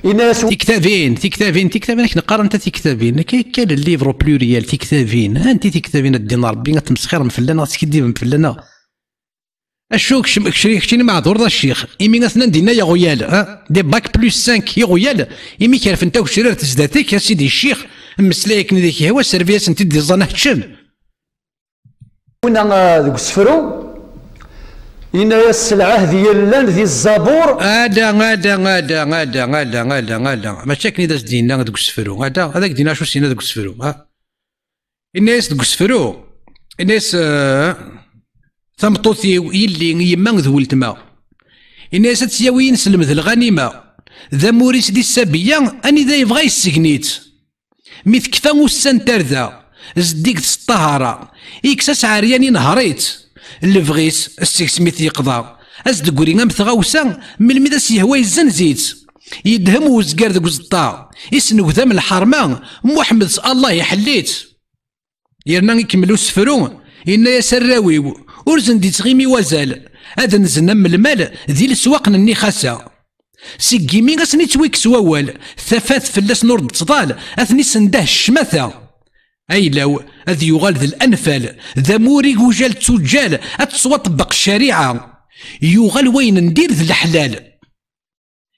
وين تكتافين تكتافين راك نقرا انت تكتافين كاين الليفر بلوريال تكتافين انت تكتافين الدين ربي تمسخر مفلانا تكديب مفلانا اشوك شنو معذور ذا الشيخ ايمي اثنان دينا يا غيال دي باك بلس 5 يا غيال ايمي كيف انت وشرير تزداتك يا سيدي الشيخ مسلايك نديك هو السيرفيس انت دي زانه تشن كنا ذوك السفرو إن السلعة ديال لان ذي الزبور غادا ماشي كني داز دينا ذوك السفرو هذاك دينا شو سينا ذوك السفرو الناس ذوك السفرو الناس ثمطوثي يلي يما ذو ولتما الناس تسياوي نسلم ذي الغنيمة ذا موريس دي السابية أني ذا يبغى يسجنيت ميث كفا وسان ذا زديك الطهارة إكساس عرياني نهريت اللي بغيت السكسميت يقضى أزدقوري غام ثغاوسا من الميدا سيهوا يزنزيت يدهم وزقار ذوك الزطا يسنو ذا من الحرمة محمد الله يحليت يرنا يكملو السفرو إنا يا سراوي ورزن دي تغيمي وزال هذا نزلنا من المال ذي السواق النخاسة سيكيمي غاسني تويكس ووال ثفات فلاس نور تطال اثني سنده الشمثة اي لو اذ يغال ذي الانفال ذا موري وجال تسجال اتصوى طبق الشريعة يغال وين ندير ذي الحلال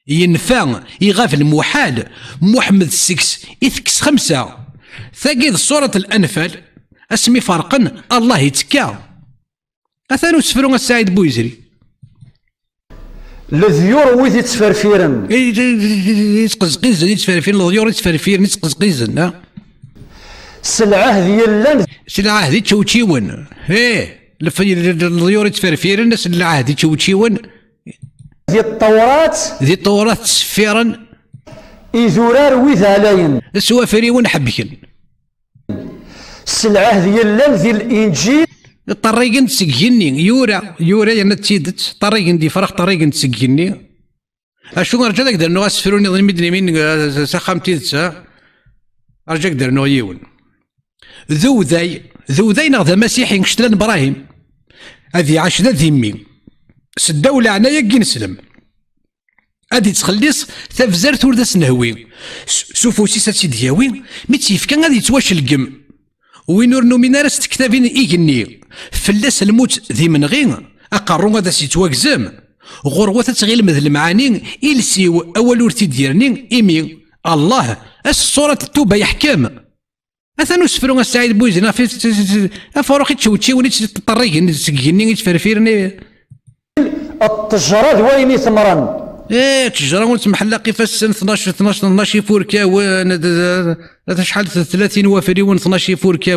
ينفع يغاف المحال محمد السكس إثكس 5 ثاقيذ صورة الانفال اسمي فرقا الله يتكا اثانو سفرو السعيد بويزري الذيور ويث يتفرفيرن يتقزقزن يتفرفيرن الذيور يتفرفيرن يتقزقزن السلعة ديال لان السلعة هذي تشوتشيون الذيور يتفرفيرن السلعة هذي تشوتشيون ذي الطورات تسفيرن إذورار ويث علين السوافريون حبكن السلعة ديال لان ذي الإنجيل طريقن تسجني يورا يا تسيدت طريقن دي فرح طريقن تسجني اشو رجع داك درنو اسفروني ظن مدني من سخامتي تسا رجع درنو يون ذو ذي نغذا مسيحي نشتلن ابراهيم هذه عاش ذا ذمي الدولة عنايا كي نسلم هادي تخليص تفزر ثور ذا سنهوي سوفوسي ساتسيد ياوي ميتيف كان غادي يتواش القم وين ورنو من راس تكتابين إيجني فلاس الموت ذي من غين أقرو هذا سيتواكزم غروة تغيل مثل المعاني إلسيو أول ورتي ديرني إيمي الله الصورة التوبة يحكم أثنو سفرو السعيد بويزنا في أفاروخي تشوتشي ولي تطريق تسجني يتفرفيرني التجرد وين ثمرا تجرى ونتمحل قفاس 12 فوركا شحال 30 وافريون 12 فوركا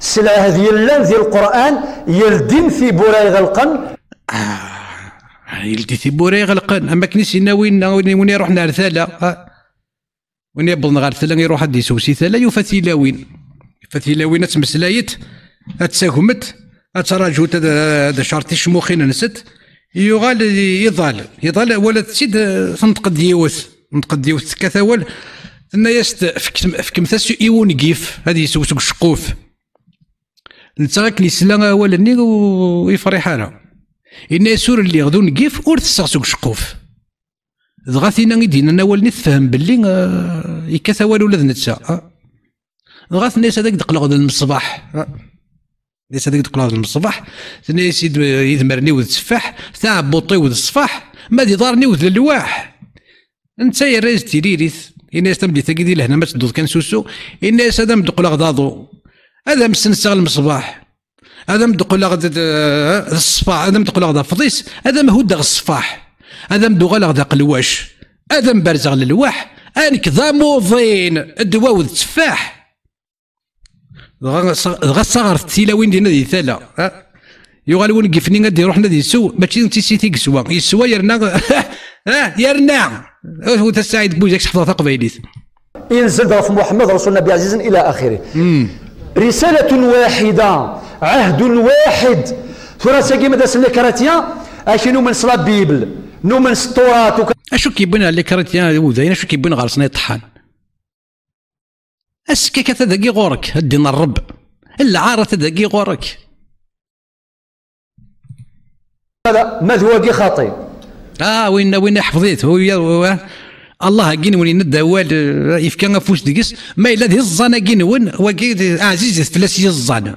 السلعة هذه اللان ذي القرآن يلدين في بوراي غلقن يلدي في بوراي غلقن أما كنيسينا وين يروح نار ثلا وين يبضن غير ثلا يروح هدي سوسي ثلا يفتيلاوين تمسلايت أتساهمت أتراجو هذا شرطي شموخين نست يغال يظل ولا تسيد تنتقد ديوث كثاول ثنا يست فكم ثاسو ايون كيف هذه سوسك شقوف نتاك نسلا ولني ويفرح انا ان يسور اللي غدون كيف ور تساسك شقوف دغاثينا يدينا ناولني تفهم باللي يكثاول ولا نتسا دغاث الناس هذاك دقلق المصباح ليس هذيك تقول هذا الصباح ثاني يسيد يذمرني وذ السفاح تاع بوطي وذ الصفاح ما يضارني وذ اللواح انت يا ريز تيريريث الناس تمدي تقدي لهنا ما تدوز كان سوسو الناس هذا مدقل غضاضو هذا مسنسغ المصباح هذا مدقل غد الصفاح هذا مدقل غدا فضيس هذا مهود الصفاح هذا مدوغ غدا قلواش هذا مبرزغ للواح انك ذا موضين الدواء وذ السفاح غا صغر التيلاوين ديالنا دي ثلا يغالون كيفني غادي يروح نادي يسو ماشي انت سيتي يسوى يرنا يرنا هو السعيد بوزاك حفظها قبيليت ينزل في محمد رسول النبي عزيز الى اخره رسالة واحدة عهد واحد ثلاثة كيما داس الكراتيا اشنو من صلاة بيبل نو من سطورات اشو كيبان على الكراتيا وذاين اشو كيبان غرسنا يطحن اسكا تدقي غورك هدينا الرب العارة تدقي غورك هذا مذوقي خاطئ وين حفظيت الله كين وين ندوال يفكا غفوس ديكس ما الا ذي الزانه كين ون عزيز فلاس الزانه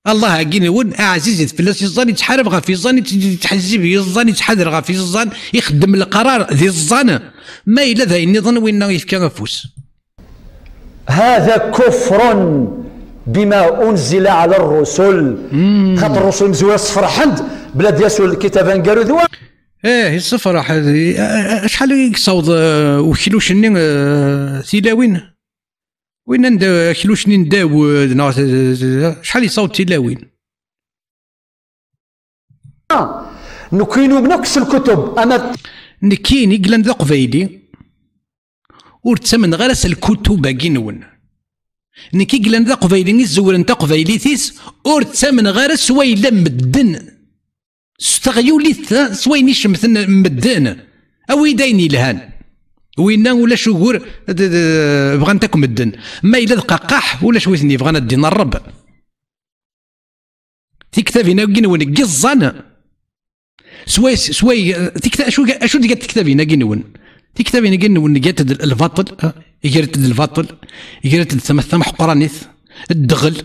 الله كين ون عزيز فلاس الزان يتحارب غا الزان يتحزب الزان يتحذر غا الزان يخدم القرار ذي الزانه ما الا ذا النظام وين يفكا غفوس. هذا كفر بما انزل على الرسل. خاطر الرسل مزويه صفر حد بلا دياسو الكتاب نقالو ذو الصفر شحال يصوض وكيلوش نين تيلاوين وين ند كيلوش نين داود شحال يصوض تيلاوين نكينو بنفس الكتب اما نكين يقلن ذا قبايلي ورتسمن غرس الكتب كينون نكي قلن ذا قبايلي نزور انت قبايلي ثيس ورتسمن غرس ويلا مدن استغيولي سويني شمثن مدان او يديني لهان وينا ولا شهور بغا نتاكم مدن ما الا دقاقاح ولا شويثني بغانا دينا الرب تكتابينا كينون قزان سوي اشو ديك تكتابينا كينون تكتابينا كينون قالت الباطل يقرت الباطل يقرت الثمث حقرانيث الدغل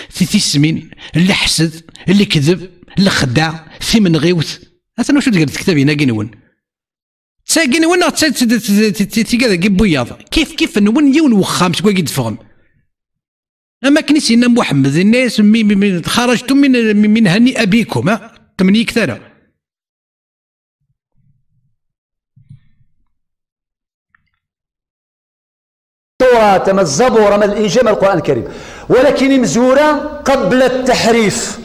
في سمين اللي حسد اللي كذب اللي خدع في من غيوث انا شو تقدر تكتبي هنا كينون تساقين وين تيقاد كيب بياض كيف نون يون وخام شكون يدفهم اما كنيسينا محمد الناس خرجتم من هني ابيكم تمني كثر التوراة ما الزبور ما الإنجيل ما القرآن الكريم ولكن مزورة قبل التحريف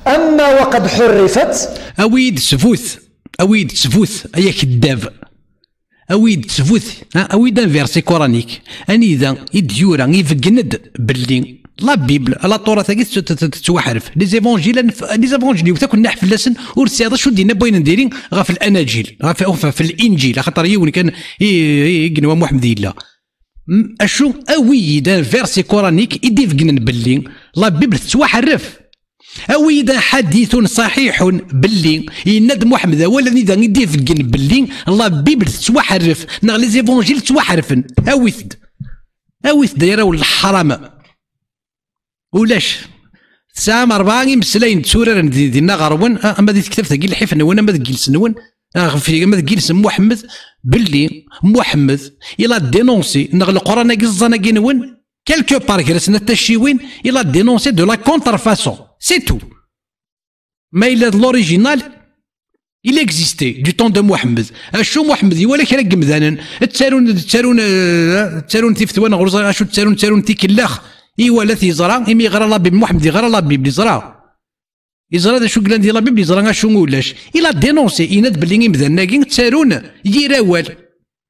أما وقد حرفت أويد سفوث أيا كداب أويد سفوث أويد ان فيرسي كورانيك أني ذا يديورا يفقند باللي لا بيبل لا طورة ثاقيت تتوحرف لي زيفونجيلي وتاكل نحف اللسن ورسي شو دينا بوين نديرين غا في الأناجيل غا في الإنجيل خاطر يوني كان يقنوا محمد الله أشو أويد ان فيرسي كورانيك يدي فقنن باللي لا بيبل تتوحرف أويد حديث صحيح باللي يند محمد ولا نيدا يدي فقن باللي الله بيبل تتوحرف نغ لي زيفونجيل تتوحرفن أويث دايرة ولا الحرام ولاش ساعة 4 مسلاين تسورر دينا غرون اما دي كتاب ثقيل الحفن وانا ما ذكي سنون في ما ذكي اسم محمد باللي محمد الى دينونسي نغ القران قزنا كينون كالكو بار كرسنا التشيوين الى دينونسي دو لا كونترفاسون سي تو ما الى لوريجينال il existait du temps de محمد اشو محمد ولا كرا قمذانا تسارون تيفتوان غرزا اشو تسارون تيكلاخ ولا تيزرا إمي يغرى لا بيب محمد يغرى لا بيب يزرا ذا شو قلنا ديال لا بيب يزرا شو ولاش إلا دينونسي يناد بلي مذناكين تسارون يراول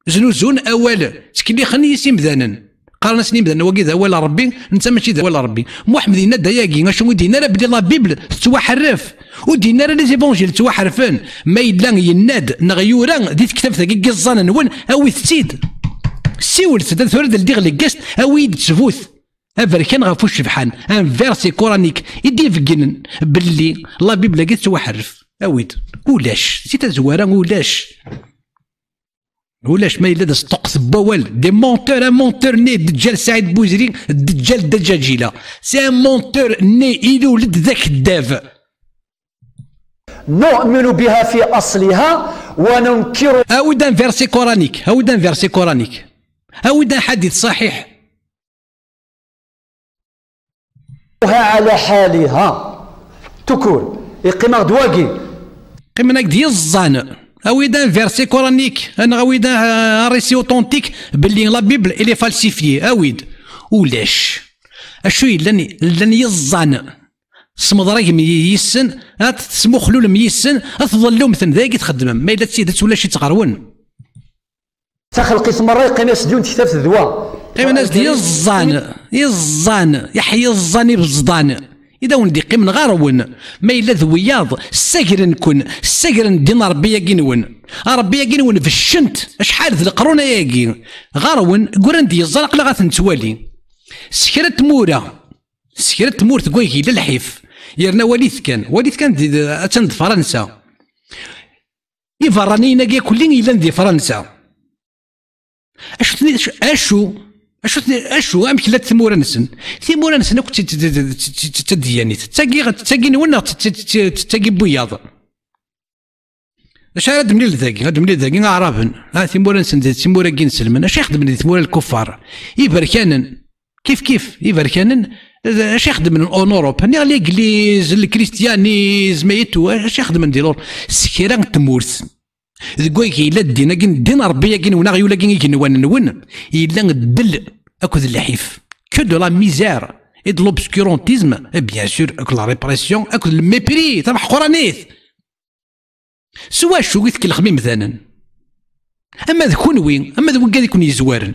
زنوزون أول سكلي خلني يسيم ذانا قالنا سني مذن وكي ذا ولا ربي انت ماشي ذا ولا ربي محمد يناد ياكي شو دينا راه بلي لا بيبل تتوحرف ودينا راه لي زيفونجيل توحرفن ما يلا يناد نغيورا ديت كتاب ثقي قزانا نون أوي تسيد سيول تدا ثورد اللي غلي قست أوي تسفوث أفريكان غافو الشبحان ان فيرسي كورانيك يدي فقنن باللي لا بيبلا قد توحرف أويد ولاش سيتا زوارا ولاش ما إلا تقص بوال دي مونتور ان مونتور ني دجال سعيد بوزري الدجال دجاجيلا سي ان مونتور ني يولد ذاك الداف نؤمن بها في أصلها وننكر أويد ان فيرسي كورانيك أويد ان حديث صحيح على حالها تكون يقيم دواقي قيمناك ديال الزان اويدا فيرسي كورانيك انا اويدا ريسي اوتونتيك باللي لا بيبل الي فالسيفيي اويد ولاش اشو لن يزان سمضراك ميسن تسمو خلول ميسن تظلوا مثل ذاك تخدم ما الا تسيدت ولا شي تغرون تخلقي ثم يقيم يسدون كتاب الدواء قيم الناس ديال الزان يحيى الزاني بالزدان إذا وندي قيم غارون ما إلا ذوياض السجرن كون السجرن دين ربي كينون ربي كينون في الشنت شحال ذي القرون ياكي غارون قران دي الزرق لا غاتنتوالي سكرت مور تقويكي للحيف يرنا وليث كان أتند فرنسا يفرانينا كاع كلين يلان دي فرنسا. اشو امك لا ثمورا نسن اكو تديانيت تاقي نونا تاقي بوياض. اش هاد مني ذاكي عرفن ثمورا نسن ثمورا كي نسلمن اش يخدم ثمورا الكفار يبركانن كيف يبركانن اش يخدم من اوروبا ني ليغليز الكريستيانيزم ايتو اش يخدم نديرو سكيرا تمورث ذكويك إلا دينا ربي كين ونا غيولا كين نون إلا الدل أكد اللحيف كو دو لا ميزير إي دو لوبسكورونتيزم بيان سور أكد لا ريبريسيون أكد الميبري تاع محقورانيث سوا شو قلت الخميم مثلا. أما ذكون وين أما ذكون قاعد يكون يزوارن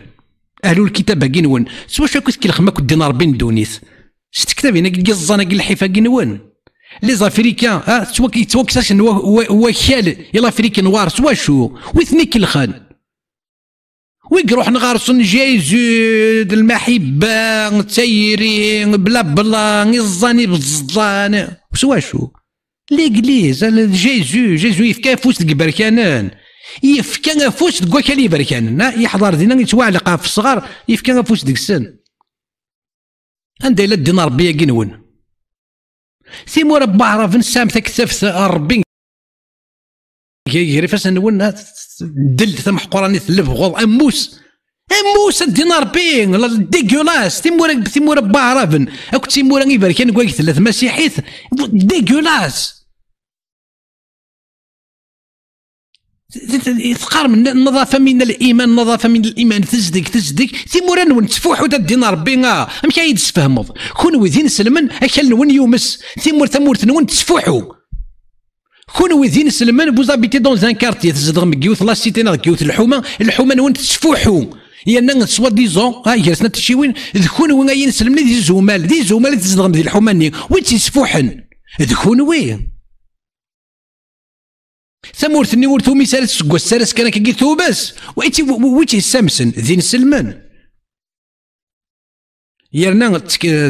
أهل الكتاب كين ون سوا شو قلت الخميم أكد دينا ربي ندونيث شت كتاب هنا قزانا الحيفا كين ون لي زافريكان سوا كساش هو خال يلا افريكان نوار سوا شو ويثني كلخان ويروح نغارسون جيزو المحبه تايرين بلا بلا نزاني بالزلان سوا شو ليغليز جيزو يفكا فوس البركانان يفكا فوس كواكالي بركانان يحضر دينا يتوعلق في الصغار يفكا فوس ديك السن عندها الا دينا ربي كينون ثيمورا بعرف نسام تكتف ربي يجري فاس نون دل ثم حقراني ثلف غوض اموس الدينار بين ديغولاس ثيمورا بعرف اكو ثيمورا غير كان كواك ثلاث مسيحيت ديغولاس يثقر من النظافه من الايمان تزدك ثيمورا نون تفوحوا دا الدينار بينا ام كاين تفهموا كون وذين سلمن اكل نون يومس ثمور نون تفوحوا كون وذين سلمن بوز ابيتي دون زان كارتي تزدغ مكيوث لا سيتي نغ كيوث الحومه نون تفوحوا يانا سوا ديزون جلسنا تشيوين ذكون وين غاين سلمني دي زومال تزدغ ديال الحومه وين تسفوحن ذكون وين ثمورثني ورثو مثال سكوا السارس كان كيثو بس ويتي السامسن ذين سلمان يرنا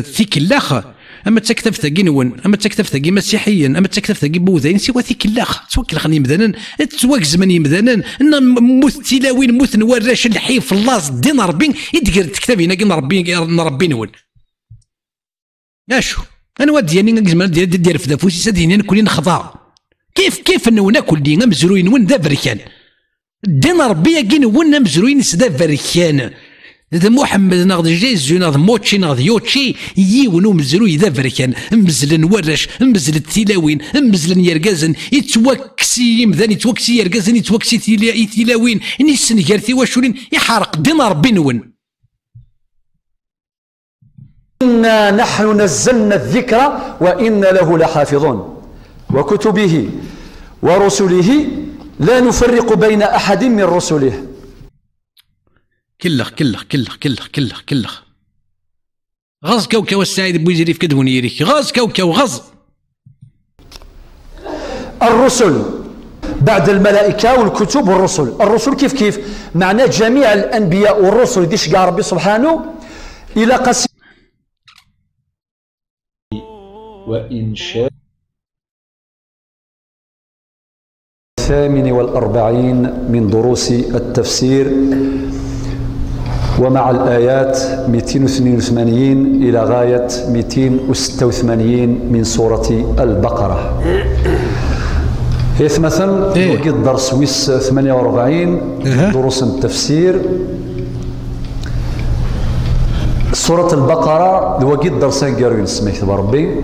ثيك اللاخ اما تكتب ثقينون اما تكتب ثقي مسيحيا اما تكتب ثقي بوذين سوا ثيك اللاخ توكل خلني مذنن تواك زمن يمذنن ان موت تلاوين موت نوراش الحيف اللاص دين ربي يدير تكتبي نربي نون اشو انا واد يعني زمان دير في دافوسي سادين كلين خضاع كيف نونا كل دينا مزروين ون ذا بركان دين ربي كين ون مزروين سدا بركان ذا محمد ناض جيزو ناض موتشي ناض يوتشي يونو مزروي ذا بركان مزلن ورش مزل التلاوين مزلن يرقازن يتوكسي يمذن يتوكسي يرقازن يتوكسي تلاوين نيسن يرثي واشولين يحرق دين ربي نون. إنا نحن نزلنا الذكر وإنا له لحافظون وكتبه ورسله لا نفرق بين أحد من رسله. كلخ غاز كوكو السعيد بويزيري في كدون يريك غاز كوكو غاز الرسل بعد الملائكة والكتب والرسل. الرسل كيف معناه جميع الأنبياء والرسل ديش قال ربي سبحانه إلى قسم وإن شاء 48 من دروس التفسير ومع الآيات 282 إلى غاية 286 من سورة البقرة. هيث مثلا وقت درس ويس 48 دروس التفسير سورة البقرة وقت درسين قالوا سميت بربي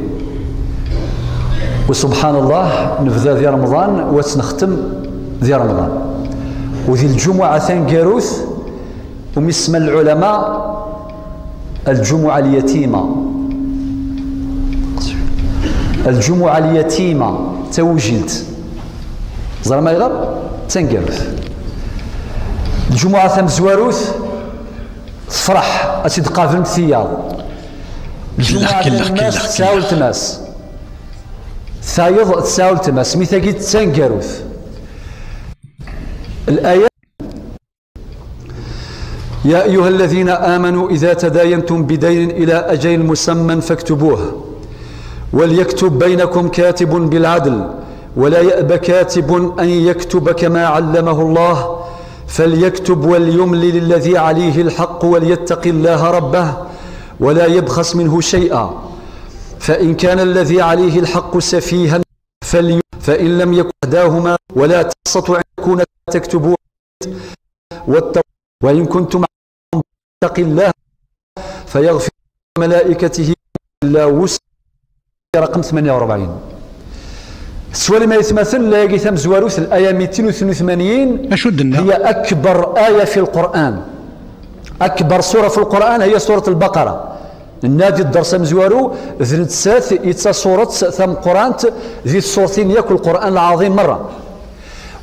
وسبحان الله نبدا ذي رمضان ونختم ذي رمضان وذي الجمعة ثان قاروث ومسمى العلماء الجمعة اليتيمة توجد زرا ما يغرب ثان قاروث الجمعة ثان زواروث تفرح أتيد قافل ثياب الجمعة ثان تساول تماس ثايض تساول تماس ميثاقي ثان قاروث الآيات يا أيها الذين آمنوا إذا تداينتم بدين إلى أجل مسمى فاكتبوه وليكتب بينكم كاتب بالعدل ولا يأبى كاتب أن يكتب كما علمه الله فليكتب وليملل الذي عليه الحق وليتق الله ربه ولا يبخس منه شيئا فإن كان الذي عليه الحق سفيها فإن لم يكن أحداهما ولا تقسطوا أن يكون تكتبوا وإن كنتم اتق الله فيغفر ملائكته إلا وسع. رقم 48 السؤال ما يتمثل لا يجي زواروث الآية 282 هي أكبر آية في القرآن. أكبر سورة في القرآن هي سورة البقرة. النادي الدرس مزوارو ذنت ساث يتسا سورة ثم قرآن ذي الصورتين ياكل القرآن العظيم مرة.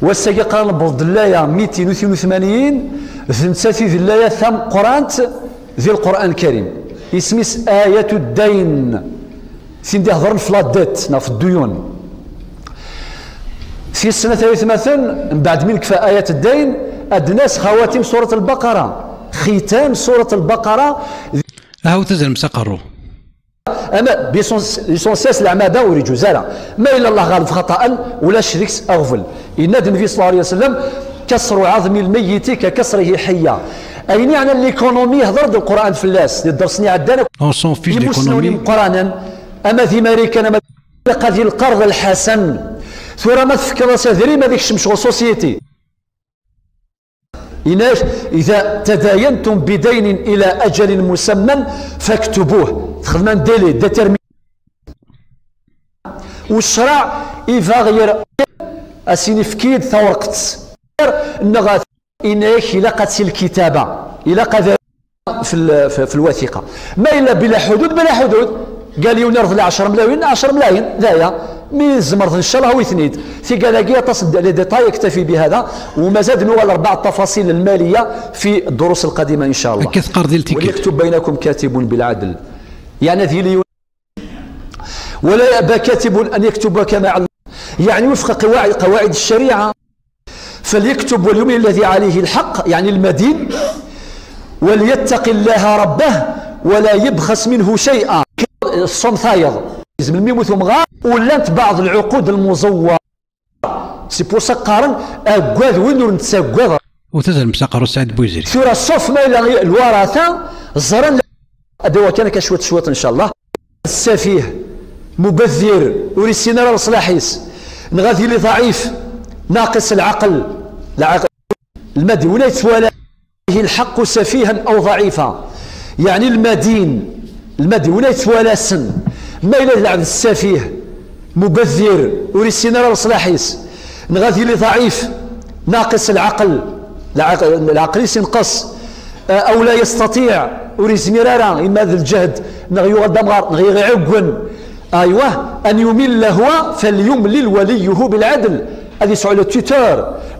والساقي قرآن برد الآية 282 ذنت ساث ذي الآية ثم قرآن ذي القرآن الكريم اسمس آية الدين سين دي هضرن في لاديت في الديون. في السنة 33 من بعد من كفى آية الدين الناس خواتيم سورة البقرة ختام سورة البقرة هاو تزل مسقرو اما ليسونسيس العماده وريجو زالا ما الا الله غالب خطا ولا شريكس اغفل ينادي النبي صلى الله عليه وسلم كسر عظم الميت ككسره حيا اين يعني الايكونومي هضر القران في اللاس درسني عندنا اون سون فيش ليكونومي قرانا اما في امريكا انا قضي القرض الحسن ثورة ما تفكر سادري ما ديكش مشغل سوسيتي إناش إذا تداينتم بدين إلى أجل مسمى فاكتبوه تخدمان ديلي ديترمي والشرع يفغير أسينفكيد ثورقت النغاث إناش إلا قد الكتابة إلا قد في الوثيقة ما إلا بلا حدود بلا حدود قال لي ونرض ل 10 ملايين 10 ملايين ذايا مي زمرت ان شاء الله هو يثنيد في قالاكيا تصد لي ديتاي يكتفي بهذا وما زاد نوال 4 التفاصيل الماليه في الدروس القادمه ان شاء الله. كثقر ديال التيكيت وليكتب بينكم كاتب بالعدل يعني ذي ولا يأبى كاتب ان يكتب كما علم يعني وفق قواعد الشريعه فليكتب وليملل الذي عليه الحق يعني المدين وليتق الله ربه ولا يبخس منه شيئا. الصوم ثايض يزم الميموت ومغار ولات بعض العقود المزوره سي بور سا قارن اكواذ وين نتساكواذ وتزل مسقر سعد بوزيري سوره الصف ما الى الورثه الزرن ادوا كان كشوت ان شاء الله السفيه مبذر وري سيناريو صلاحيس نغاثي لي ضعيف ناقص العقل المدين ولا يتوالى الحق سفيها او ضعيفا يعني المدين ولا يتوالى سن ما إلا العبد السفيه مبذر وري السيناريو صلاحيس نغاثي لي ضعيف ناقص العقل ينقص او لا يستطيع وري زميرارا اما ذا الجهد نغيو غدمغار نغي عقون ايوه ان يمل هو فليملل وليه بالعدل هذه سؤال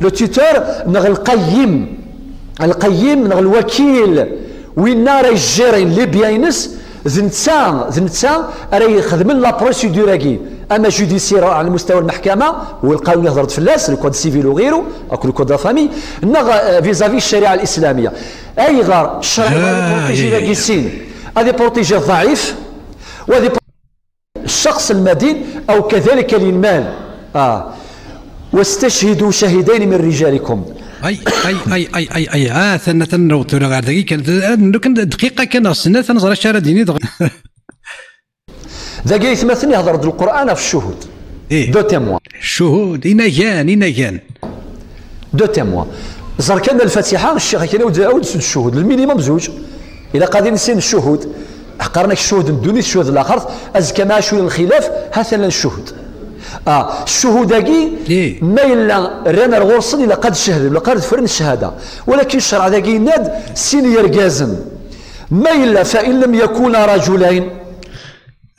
لو توتور نغ القيم نغ الوكيل وين راه يجيرين لي بيانس ذنتسا راه يخدم لا بروسيدوراكي اما جوديسير على مستوى المحكمه والقانون هضرت في اللاس الكود سيفيل وغيره او الكود لا فامي نغ فيزافي الشريعه الاسلاميه اي غار الشرع بروتيجي لاكيسين هذه بروتيجي الضعيف وهذه الشخص المدين او كذلك للمال واستشهدوا شهيدين من رجالكم اي ثنا تنوتر غير دقيقه كان دقيقه كان السنه تنظر الشارع ديني ذاك يتمثلني هضر القران في الشهود دو تيموان الشهود إنا دو تيموان زر كان الفاتحه الشيخ كان يعاود الشهود المينيموم زوج الى قاعدين نسين الشهود حقرنا الشهود ندوني الشهود الاخر ازكى ما شو الخلاف هذا الشهود الشهود هاكي ما الا رانا الغرصن الا قد شهد ولا قد فرن الشهاده ولكن الشرع ذاكي ناد سينير كازم ما الا فان لم يكونا رجلين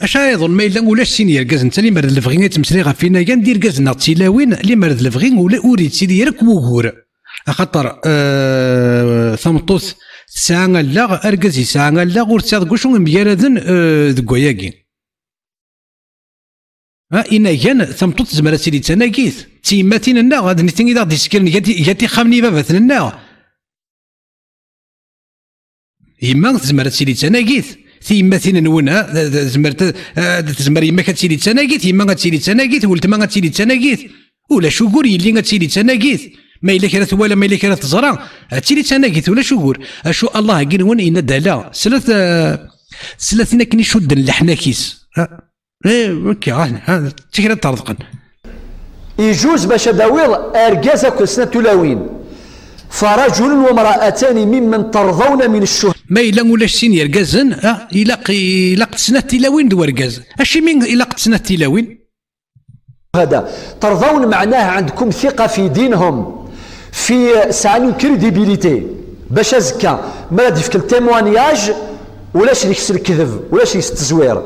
اش يظن ما الا ولاش سينير كازم انت اللي مرد الفغين تمسري فينا كندير كازنا تيلاوين اللي مرد الفغين ولا اريد سيدي يرك وغور خاطر ثمطوث ساعه لا اركزي ساعه لا غور تاع شنو ميالذن دكوياكي إنا كان ثمطوط زمرا سيدي تناكيث تيماتين لنا غادي نتيني غادي يسكرني ياتي خامني بابا لنا يما زمرا سيدي تناكيث تيما نون تزمر يما كتسيلي تسناقيت يما غتسيلي تسناقيت ولد ما غتسيلي تسناقيت ولا شكور يلي غتسيلي تسناقيت ما إلا كانت ولا ما إلا كانت تزرع تسيلي تسناقيت ولا شكور أشو الله كنون إن دالا سلثنا كني شد الحناكيس هكا تكرا ترضقن يجوز باش داويض ارجاز كسنة تلاوين فرجل وامرأتان ممن ترضون من الشهداء ما إلا ولاش سين يرجازن إلا سنة تلاوين دو رجاز أشي من إلا سنة تلاوين هذا ترضون معناه عندكم ثقة في دينهم في سعنو كريديبيليتي باش ازكى ما ديفك التيموانياج ولاش يكس الكذب ولاش يكس التزوير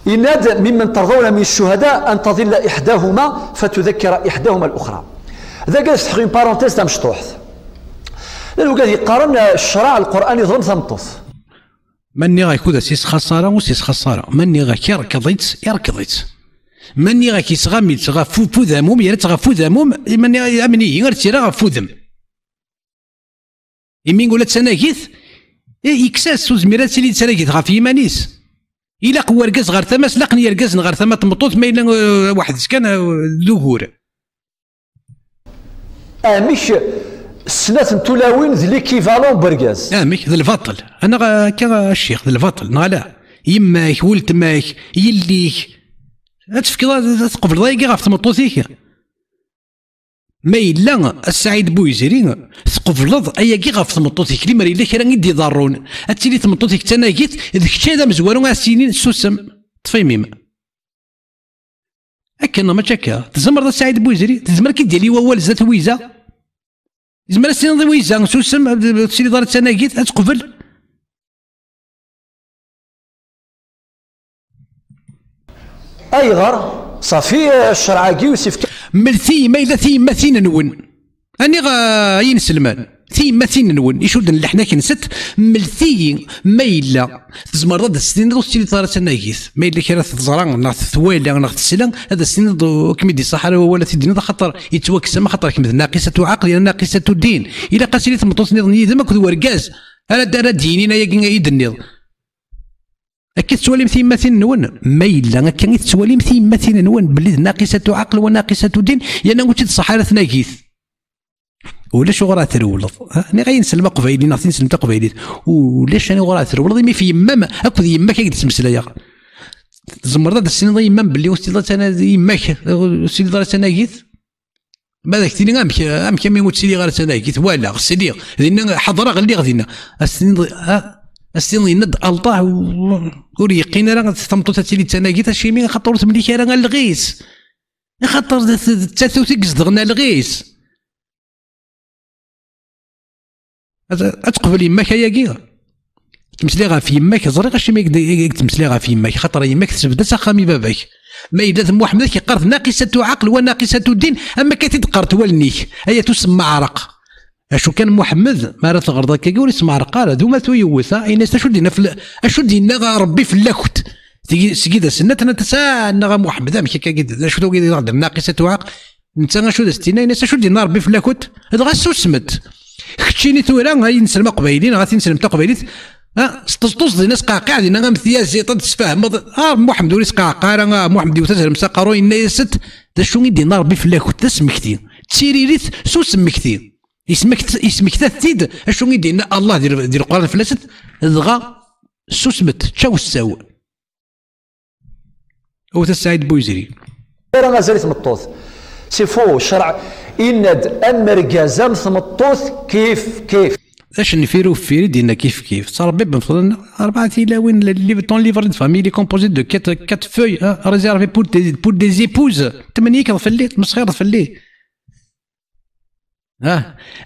يناد ممن ترضون من الشهداء أن تظل إحداهما فتذكر إحداهما الأخرى. هذا قال فتح اون بارونتيز تاع مشطوح لأنه قال يقارن الشرع القرآني ظلم ثمطوث مني غيكون سيس خسارة وسيس خسارة مني غاك يركضيت مني غاك يسغامي تغا فوذاموم يا تغا فوذاموم مني امني غير تيرا غا فوذم يمين نقول تسناكيث يكساس وزميرات سيلي تسناكيث غا في يمانيس إلا قوى ركاز غير ثماس لاقني ركاز غير ثما تمطوط ما إلا واحد كان ذكور مش السنة تلاوين ذي ليكيفالون بركاز مش ذا الفضل أنا كا الشيخ ذا الفضل نالا يماك ولد ماك يليك تفكر تقبل ضايقي غاف تمطوطيك ما إلا السعيد بويزرين تقفلض أياكي غاف تمطوطيك لي مري لك راه يدي ضارون أتيلي تمطوطيك تناقيت ذاك الشيء هذا مزوارو على السنين سوسم تفهميم هكا ما تشكا تزمر السعيد بويزري تزمر كي دير لي ووال زات ويزا تزمر السنين ويزا سوسم تسيلي دار تناقيت تقفل أي غار صافي الشرعاكي وسيف ملثي ما إلا ثي مثين نون أني غا ينسلمان ثي مثين نون يشود اللحنا كنست ملثي ما إلا تزمر هذا السنين دو ستيلي طارت ناقيث ما إلا كانت تزرع ناخذ ثوالي ناخذ السلام هذا السنين دو كميدي الصحراء ولا تدين خاطر يتوكسم خاطر كمثل ناقصة عقل ناقصة دين إلا قاسيلي تمطوط نيض ذا ما كنت وركاز أنا ديني يا يدنيض أكيد تسواليم ثيمة نون ما إلا كان تسواليم ثيمة نون بلي ناقصة عقل وناقصة دين يعني قلت الصحارى ثناقيث ولا شو غرا ترولض أنا غاين نسلم قبايلي نعطي نسلم قبايلي ولاش أنا غرا ترولض ما في يمام أكو يماك كي تسمسلايا زمر هذا السنين ضي يمام بلي وستي أنا يماك وستي دار تناقيث ماذا كتيني أم كمي وتسيلي غير تناقيث ولا غسلي ذينا حضرة غلي غدينا السنين يند الله وريقينا راه تمطوط تيلي تناقيت شي مين خاطر تمليك راه الغيس خاطر تاثوتك صدغنا الغيس اتقبل يماك ياكي تمسلي غا في يماك زري غاشي ما تمسلي غا في يماك خاطر يماك تبدا ساخامي باباك ما إلا ثم محمد كيقرض ناقصة عقل وناقصة دين أما كتقرت والنيك هي تسمى عرق اشو كان محمد ما راه تغرض كي يقول اسمع رقاله دوما تو يوثا اين استشدينا اشو دينا ربي في اللاكوت سكيدا سنتنا تسانا محمد ماشي كي شو تو يهضر ناقصه عقل انت شو دستينا اين استشدينا ربي في اللاكوت هذا غاسو سمت خشيني تورا غادي نسلم قبايلين غادي نسلم قبايليت سطوس دي ناس قاقع دينا غامثيا زيطه تسفهم محمد وليس قاقع راه محمد يوثا مساقرو ان يست دا شو يدينا ربي في اللاكوت تسمكتي تسيريريت سو سمكتي اسمك تثيد اشو يدينا الله دير القران فلست دغا سوسمت تشاو الساو هو السعيد بويزري راه مازال تمطوث سي فو الشرع إند أمركازام ثمطوث كيف اش نفيرو فيري دينا كيف صار ربي بنفضل 4 تلاوين لي طون ليفر دو فامي لي كومبوزي دو 4 فوي ريزيرفي بور دي زيبوز 8 كضفلي مسخير ضفلي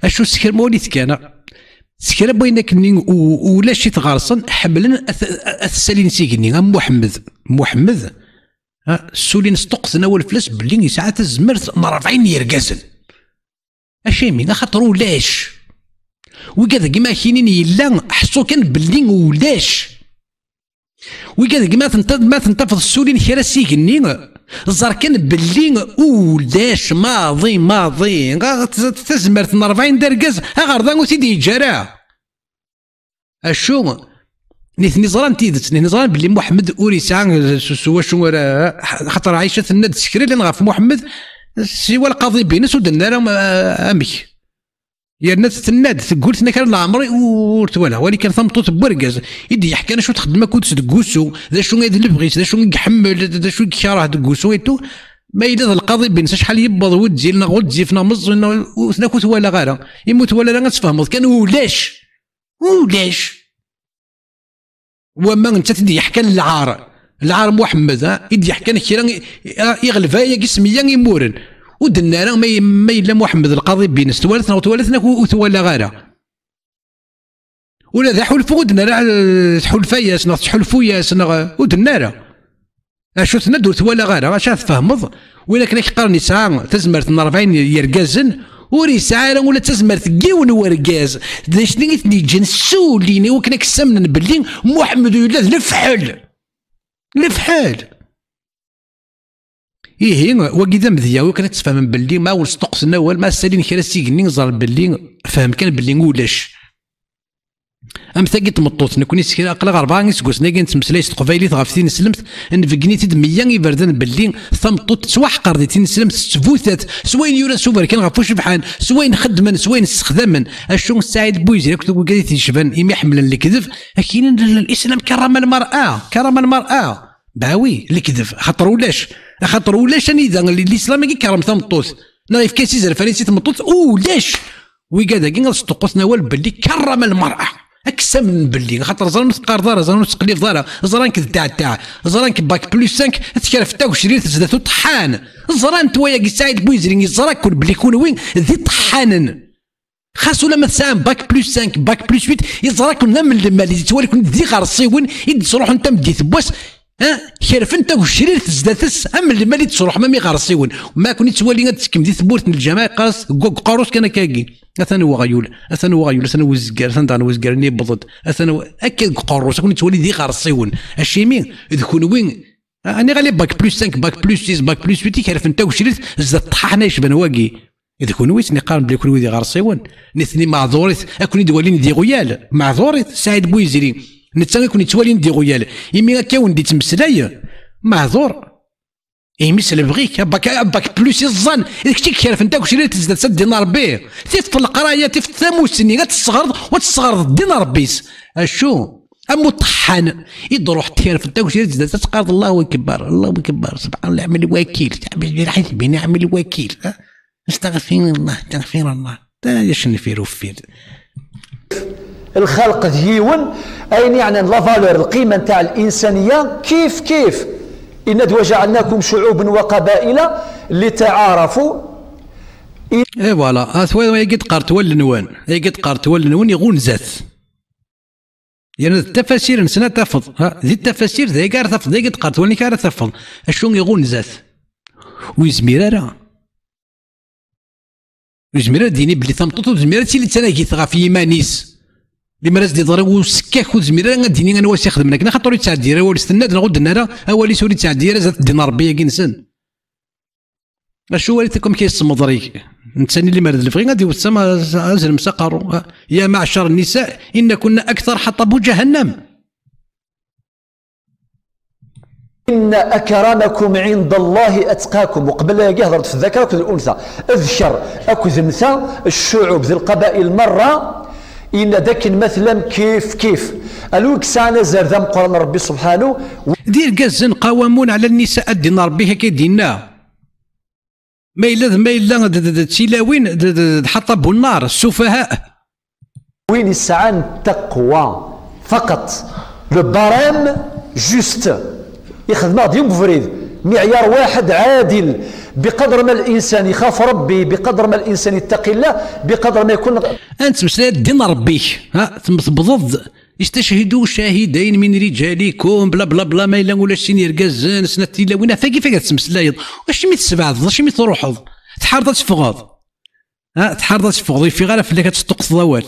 اشو سكر موليت كان سكر بينك ولا شي تغارصن حبلن السالين سيكني محمد السولين استقصنا والفلس بلي ساعات الزمرت مرفعين يرقاسن اشي من خاطر ولاش وكذا كيما كاينين يلا حسو كان بلي ولاش وكذا كيما ما تنتفض السولين خير سيكني زار كان بلي ولاش ماضي تزمرت 40 دركاز غرضا وسيدي يجرى اشو نيثني زران تيدت نيثني زران باللي محمد وريسان سوا شنو خاطر عايشه الند سكري اللي نغاف محمد سوى القاضي بينس ودنا لهم امك يا الناس تناد تقول انا كان العمري ورتوالا ولكن ثمطوط بوركاز يدي يحكي انا شو تخدم كنت تقوسو ذا شو غادي اللي بغيت ذا شو يحمل ذا شو كيراه تقوسو ايتو ما الا القاضي بينس شحال يبض ودزيلنا ودزيفنا مز وثناكوت ولا غيره يموت ولا لا تفهموا كان ولاش وما انت تدي يحكي العار محمد يدي يحكي كيرا يغلبها يا سميه يمورن ودنا راه ما الا محمد القاضي بينس توالثنا وتولى غيره ولا ذا حلفو ودنا راه تحلفا ياسنا تحلفوا ياسنا ودنا راه اشو تندور تولى غيره اش تفهمض ولا كان يقارني ساعه تزمرت 40 يركازن وري ساعه ولا تزمرت كيون وركاز شنو تنيجن سوليني وكنا كسمنا باللي محمد ولا الفحال إيه وكذا مذيا وكان تفهم باللي ما ولصدقس نوال ما سالين كرا سيكني زار باللي فهم كان باللي ولاش ام ثاقي تمطوط نكوني سكرا اقلا 4 نسكوسنا كاين تمسلايس تقبايلي غافتين سلمت نفقني تد 100 يبردن باللي ثمطوط توحقر ديتين سلمت تفوتات سوين يورا سوبر كان غافوش بحال سوين خدمن سوين استخدامن اشو سعيد بويزي كنت قاعد تيشبان يمي حملا الكذب اكيد الاسلام كرم المراه باوي الكذب خاطر ولاش انا اذا الاسلام كيكرم ثمطوط نايف كاسي زرفاني سي ثمطوط ولاش ويقادا كي غنصدقوس نوال باللي كرم المراه اكسم من باللي خاطر زران تقار دار زران تقليف دار زران كتاع زران باك بلس 5 تكرف تا وشرير تزداتو طحان زران تويا سعيد بويزرين زرا كون بلي كون وين ذي طحانن خاصو لما تسام باك بلس 5 باك بلس 8 يزرا كون من المال توالي كون ذي غارصيون يدز روح انت مدي ثبواس كرف انت وشرير تزداتس اما اللي مالي تروح ما ميغارسيون ما كوني توالي تسكم دي ثبورت من الجماعه قاص قاروس كان كاكي اثنا وغيول اثنا وزكار اثنا وزكار ني بضد اثنا اكيد قاروس كوني توالي دي غارسيون الشيمين يكون وين انا غالي باك بلس 5 باك بلس 6 باك بلس 8 كرف انت وشرير زاد طحنا يشبن واقي اذا كون ويت نقارن بلي كون ويدي غارسيون نثني معذوريت اكوني دوالين دي غيال معذوريت سعيد بويزري نتا كون يتوالي ندي غيال يمي كاون دي تمسلاي معذور يمي سلا بغيك باك بلوس الظن اذا كنتي كيرف انت كلشي تزداد 7 دينار به تيفط القرايه تيفط ثموسني غتصغر وتصغر دينار بيس اشو امو طحان يضروح تيرف انت كلشي تزداد تقارض الله اكبر سبحان الله عمل وكيل بين عمل وكيل استغفر الله تا شنو فيرو فير الخلق ديون اين يعني لا فالور القيمه نتاع الانسانيه كيف ان وجعلناكم شعوبا وقبائل لتعارفوا اي فوالا اثوا يقد قارت والنوان يغون زات يعني التفاسير نسنا تفض ذي التفاسير ذي كار تفض ذي قد قارت والني كار تفض اشون يغون زات ويزميرا ديني بلي ثمطوط زميرا تي اللي تناكي في يمانيس اللي مرز دي ضرب وسكاك وزميرا غاديني انا واش يخدم لك خاطر يتعدي راه استناد نغد نرا اولي سوري تعدي زاد دينار ربي كينسن اشو وليتكم كيصمد ريك نتسني اللي مرد الفغي غادي وسما ازل مسقروا يا معشر النساء ان كنا اكثر حطب جهنم ان اكرمكم عند الله اتقاكم وقبل لا هضرت في الذكر والانثى اذكر اكو ذمثا الشعوب ذي القبائل مره إن ذاك مثلا كيف الوك سانا زردام قرآن ربي سبحانه دير كازن قوامون على النساء الدين ربي هكا دينا ما إلا تيلاوين حطبوا النار السفهاء وين الساعة التقوى فقط لو بارام جوست يخدم ديوم بفريد معيار واحد عادل بقدر ما الانسان يخاف ربي بقدر ما الانسان يتقي الله بقدر ما يكون انت مسلا دين ربيك تمضض يستشهدوا شاهدين من رجالكم بلا بلا بلا ما الا ولا شي يركزن سنه تيلاوين فاكي تمسلايض واش مي تسبعض واش مي تروحض تحارض تفغض تحارض تفغض في غير فلك تستقص ضوال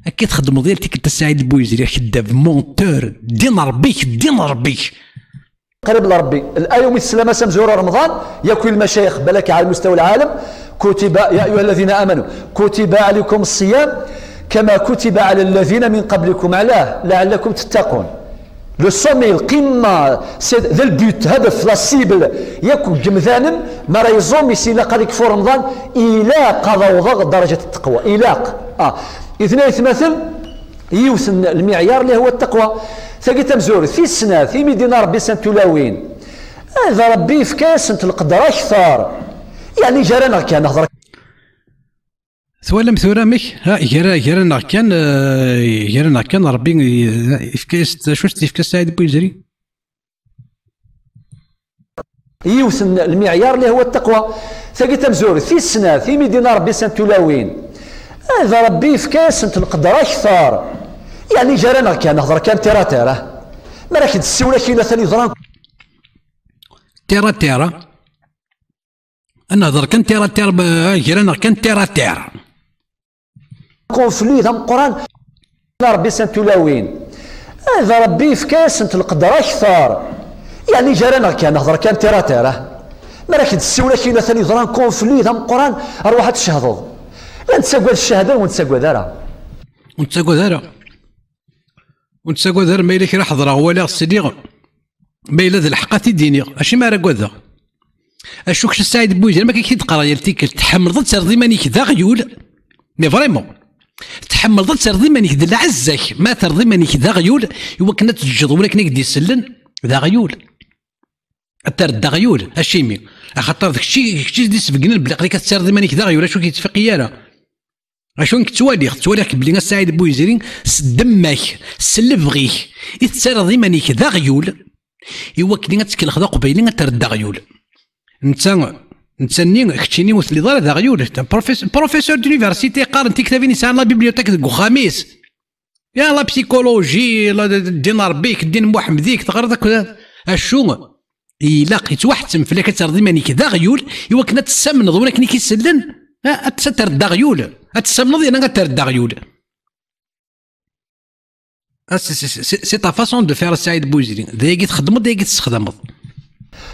هكا تخدم ديالك انت سعيد بويزري خدام مونتور دين ربيك قريب لربي الآية والسلامة سمزورة رمضان يكون المشايخ بلك على مستوى العالم كتب يا أيها الذين آمنوا كتب عليكم الصيام كما كتب على الذين من قبلكم علاه لعلكم تتقون. لو سومي القمه ذا البيوت هدف لا سيبل ياكو جمذانم ما راه يزوم يسيلا قال في رمضان الى قضاء وضغط درجه التقوى الاق اثنين يتمثل يوسن المعيار اللي هو التقوى. ثقي تمزور في السنه في مدينه ربي سنتولاوين هذا ربي في كاس انت القدره اكثر يعني جرانا كان نهضر ثوالم ثورامك ها جرانا كان ربي في كاس شو في كاس سعيد بويزري يوسن المعيار اللي هو التقوى. ثقي تمزور في السنه في مدينه ربي سنتولاوين هذا ربي في كاس انت القدره اكثر يعني جرانا كان نهضر كان تيرا ما راك تسولى كاين ثاني ضران تيرا انا هضر كان تيرا جرانا كان تيرا كونفلي ذا القران ربي سنتولاوين هذا ربي في كاس انت القدره اكثر يعني جرانا كان نهضر كان تيرا ما راك تسولى كاين ثاني ضران كونفلي ذا القران اروح تشهدوا لا نتساقوا الشهاده ونتساقوا دارا ونتساقوا دار ما إلا راح حضر ولا الصديق ما إلا ذا الحقات ديني اشي ما راه كذا اشوك السعيد بويزر ما كي تقرا يالتيك تحمل ضد سردي مانيك ذا غيول مي فريمون تحمل ضد سردي مانيك ذا العزك ما ترضي مانيك ذا غيول هو كنا تسجد ولكن كدي يسلن ذا غيول الترد غيول اشيمي خاطر داك الشيء دي سبقنا بلا قريك تسردي مانيك ذا غيول اشو كيتفق يالا اشو تواليك بلي السعيد بويزرين دمك سلفغيك يتسردي مانيك ذا غيول هو كلي غتسكن خدا قبيلي ترد غيول نتسني كتشيني مثلي ضال ذا غيول بروفيسور دونيفرسيتي قارن كتابين يسان لا بيبليوتيك دو خميس يا لا بسيكولوجي لا دين ربيك دين محمديك تقرا داك اشو الا لقيت واحد تمفلا كترضي مانيك ذا غيول ايوا كنا تسمنض ولكن كيسلن ترد غيول تسمنض انا ترد غيول سي تا فاسون دو فير السعيد بويزرين ذا تخدمو ذا تستخدمو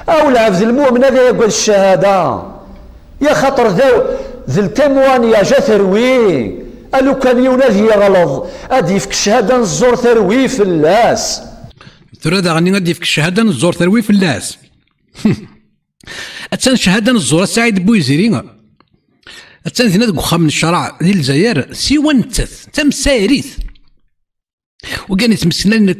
او العبد المؤمن هذا يقول الشهاده يا خاطر ذا التموان يا جا ثروي الو كان ينادي غلظ ادي فيك الشهاده نزور ثروي في اللاس ترى غني غادي فيك الشهاده نزور ثروي في اللاس اتسان شهاده نزور السعيد بويزرين اتسان ذي خام من الشرع ديال الجزائر سيوا نتث تم ساريث وكان يتمسكنا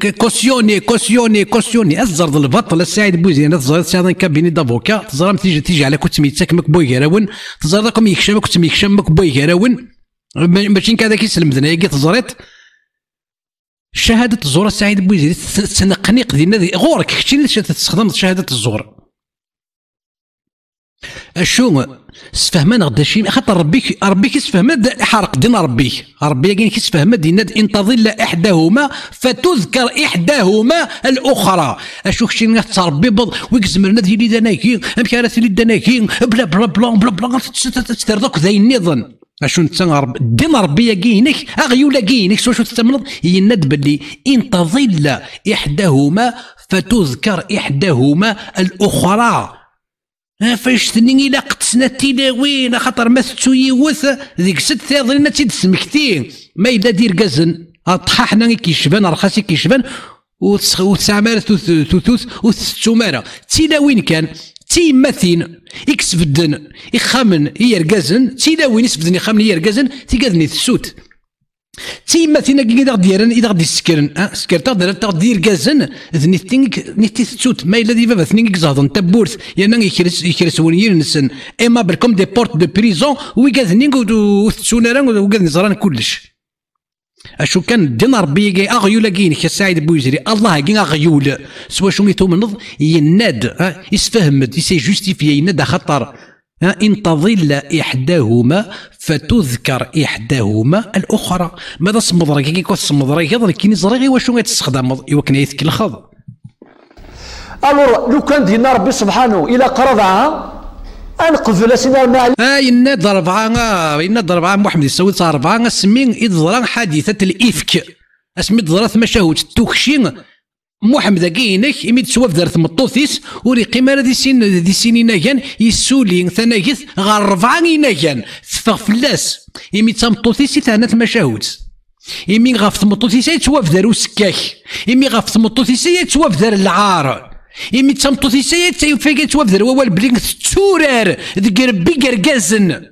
كوسيوني الزرد البطل السعيد بوزيان تزرد ساعه كابيني دافوكا تزرم تيجي على كنت ميتساك مك بوي كراون تزردكم يكشمك كنت ميكشمك بوي كراون ماشي كذا كيسلم ذنا يجي تزريت شهاده الزور السعيد بوزيان تنقنيق ديالنا غورك كنتي تستخدم شهاده الزور اشو سفهمان غدا شي خاطر ربي كيسفهم حرق دين ربي كاين كيسفهم دينا ان تظل احداهما فتذكر احداهما الاخرى اشو شي تربي بض ويكزمرنا ديالي دناكي امكانات لي دناكي بلا بلا بلا بلا بلا تستردك ذا النظن اشو نتا دين ربي كاينك اغيولا كاينك شو تستمرض يند باللي ان تظل احداهما فتذكر احداهما الاخرى فاش ثني الى قدسنا التلاوين خاطر ما تسويوث ديك ست ثاضلنا تيد سمكتين ما الا دير كازن طحاحنا كيشبان رخاصي كيشبان وتسعمارة ثوث وتسومارة تلاوين كان تيماثين يكسبدن يخامن يركازن تلاوين يسبدن يخامن يركازن تيكاذني السوت تيماثين كي ديرن اذا غادي يسكرن سكرتا دير كازن نيتي تسوت ما الا دي بابا ثنين كزاضن تبورث يعني يكرس ونير نسن اما بركم دي بورت دو بريزون ويكاذنين وتسونارا وكاذني زران كلش اشو كان دين ربي كاي اغيولا كاين كسعيد بويزري الله كاين اغيول سوا شو يتومنض يناد يسفهمد يسي جوستيفي يناد خطر إن تظل إحداهما فتذكر إحداهما الأخرى ماذا سمضرك كي كنت سمضرك يضرك كي نزرغي واشو غتستخدم يوكن يذكر الخض الور لو كان دينا ربي سبحانه إلى قرضها انقذ لسنا المال يناد ربعة محمد يسوي ربعة سمين إضران حادثة الإفك اسمي ضرات مشاهد توكشين محمد كاينك يميت سواف دارت مطوثيس وريقي مالا دي سنين كان يسولي ثناكث غير 4 كان تفاغ فلاس يميت مطوثيس ثانات مشاهد إمي غاف تمطوتيسا يتوافدر وسكاك، إمي غاف تمطوتيسا يتوافدر العار، إمي تمطوتيسا يتوافدر ووال بلي تورار ذك ربي كركازن.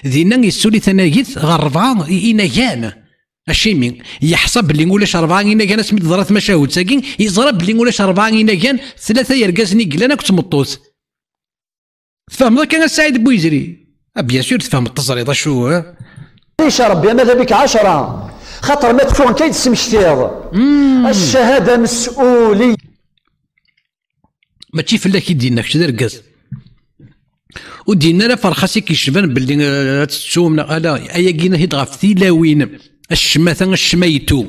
دينا يسولي تناقيت غير 4 إناكان الشيمين يحسب بلي ولاش 4 إناكان اسمي ضرات مشاهد ساكين يزرب بلي ولاش 4 إناكان 3 يركازني قلانا كنت مطوط. تفهم كان السعيد بويزري بيان سور تفهم التزريضه شو ليش ربي ماذا بك 10 خاطر ما تكون كاين تسمشتيض الشهاده مسؤوليه ماشي فلا كي دينا كش دركاز ودينا لا فرخاسي كيشبان باللي تسومنا لا ايا كينا هيد غاف تيلاوين الشماثه الشميتو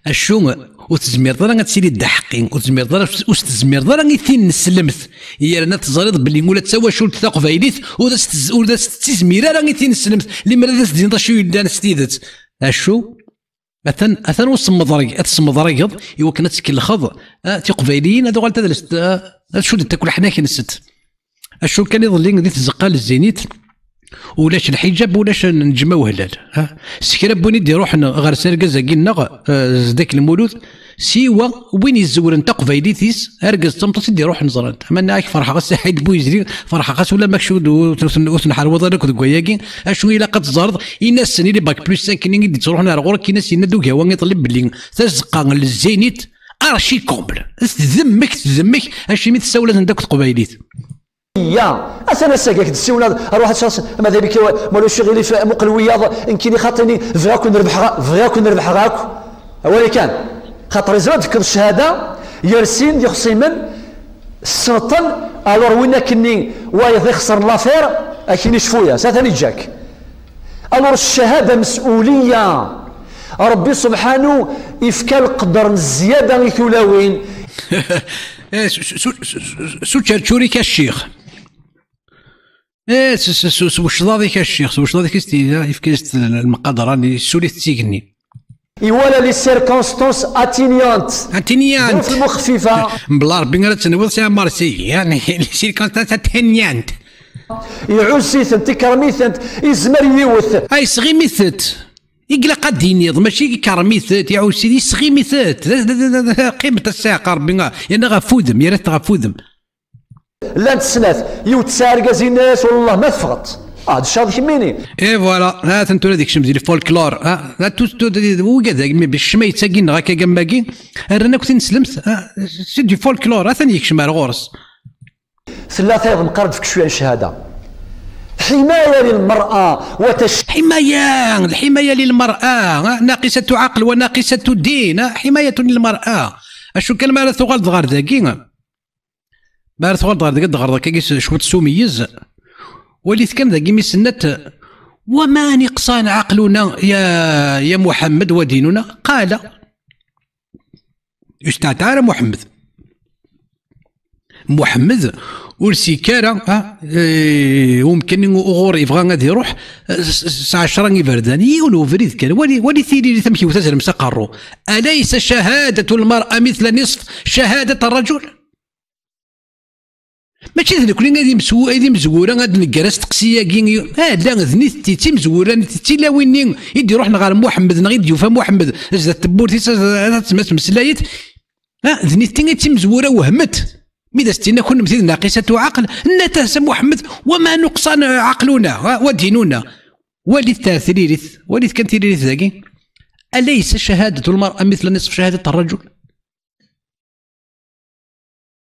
الشو وتزمير ضرا غتسيري الضحقين وتزمير ضرا وستزمير ضرا غيثين نسلمت هي رانا تزريض باللي ولا تسوى شو تقبايليت ولا تزمير راه غيثين نسلمت اللي مرات تدين شو يدان ستيدت الشو اثن وسمضرق اتسمضرقض ايوا كنا تكلخض تقبايليين هذو غالت هذا شو تاكل حنا كنست الشو كان يظل ذي تزقال الزينيت ولاش الحجاب ولاش نجمه وهلال سكرا بوني دي روحنا غير سرقز كينا زداك المولود سيوا وين يزور انت قبايليتيس ارقز تمطس دي روح نزران تمنى هاك فرحه غاس حيد بويزري فرحه غاس ولا ماكشود وتنحر وضرك كواياكي اشو الا قد زرد الناس سني لي باك بلس 5 كي دي تروحنا غور كي ناس ينادوك هو يطلب باللي تزقا للزينيت ارشي كومبل تذمك اشي مي تسولات عندك قبايليت يا انا ساكك تسولنا روح الشخص ماذا بك مولا شغيلي في مقلوياض ان كيني خاطرني فغاكو نربح غاكو ولي كان خاطر يزرد ذكر الشهاده يرسين دي خصيمن السلطن الور وين كني وايض يخسر لافير اكيني شفويا ثاني جاك الور الشهاده مسؤوليه ربي سبحانه يفكى القدر الزياده ثلاوين سو تشرشوري كالشيخ وش ضاضي كالشيخ وش ضاضي كاستي يفكيست المقدره راني سولي تسيقني يوالا لي سيركونستونس اتينيانت في المخففه بلا ربي غير تنوض سي مارسي يعني لي سيركونستونس اتينيانت يعوز سيثنت تكرميثنت يزمر يوث اي صغي ميثت يقلا قد ينيض ماشي كرميثت يعوز سيدي صغي ميثت قيمه الساعه ربي يعني غفودم يا ريت غفودم لا تسناث يوتساركاز الناس والله ما تفغط هذا الشاط كميني اي فوالا ها تنتو هذيك شمس ديال الفولكلور ها تو وكذا بالشمي تاكين هكا كماكي رانا كنت نسلمت سيدي فولكلور ها ثاني يكشم غورس ثلاثه ايضا مقرب فيك شويه الشهاده حمايه للمراه الحمايه للمراه ناقصه عقل وناقصه دين حمايه للمراه اشو كان مارث غلط غير ذاكي مارث غلط غير دغر ذاك شويه سوميز وليت كان ذاك مسنت وما نقصان عقلنا يا محمد وديننا قال استعتار محمد والسيكاره ومكن غور يبغى غادي يروح الساعه 10 يبردان يولو فريد كان ولي ثيري تمشي وتزرم سقرو اليس شهاده المراه مثل نصف شهاده الرجل ماشي ذلك كل غادي مزوره غادي نكراس تقسيه كي لا ذنيتي تي مزوره تي لا وين يدي روحنا غير محمد نغير يوفى محمد زاد تبورتي تسمى مسلايت ذنيتي تي مزوره وهمت ميدا ستينا كنا مثل ناقصة عقل نتهس محمد وما نقصان عقلنا وديننا وليت كان تيريث ذاكي أليس شهادة المرأة مثل نصف شهادة الرجل؟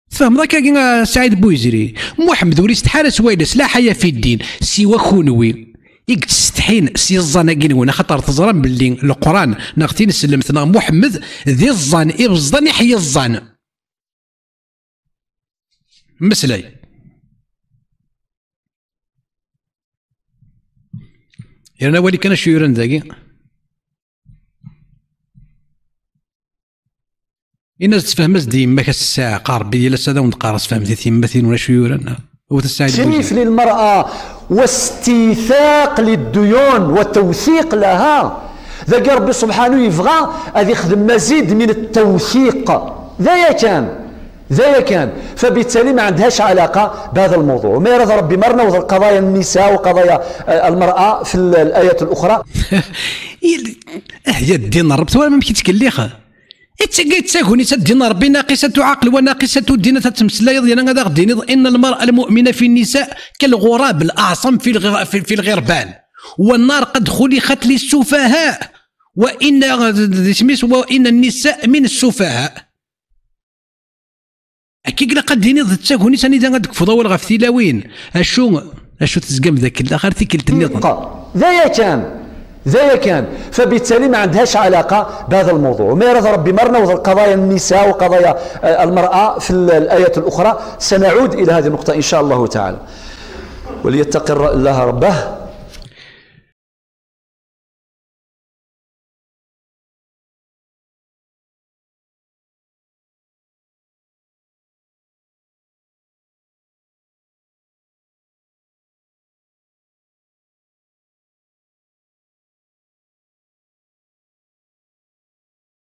فهم ذاك سعيد بويزري محمد ولي استحال سويدس لا حياة في الدين سوى خونوي يستحين سي الظن كينونا خاطر تزرم باللي القرآن ناختين سلمتنا محمد ذي الظن الظن يحيي الظن مسلاي يعني ولي كان شيوران ذاكي الناس تفهمز ديما كالساعة قاربي ديال السادة ونقارس فهمتي تيمتين ولا شيوران هو تساعد تشريف للمرأة واستيثاق للديون والتوثيق لها ذاك ربي سبحانه يبغى أن يخدم مزيد من التوثيق ذايا كان ذا كان، فبالتالي ما عندهاش علاقه بهذا الموضوع. وما يرضى ربي مرنا وضع قضايا النساء وقضايا المراه في الايات الاخرى. يا الدين ربط ولا ما كيتكلخ تساكوني الدين ربي ناقصة عقل وناقصة دين تتمثل ديال هذا غدين ان المرأة المؤمنة في النساء كالغراب الاعصم في الغربان والنار قد خلقت للسفهاء وان النساء من السفهاء. كي قد ديني تساكوني ثاني غادك فضول غا في تلاوين اشو تزقم ذاك الاخر تيكلت النظام ذا كان، فبالتالي ما عندهاش علاقه بهذا الموضوع. وما يرضى ربي مرنا وضع قضايا النساء وقضايا المراه في الايات الاخرى. سنعود الى هذه النقطه ان شاء الله تعالى. وليتق الله ربه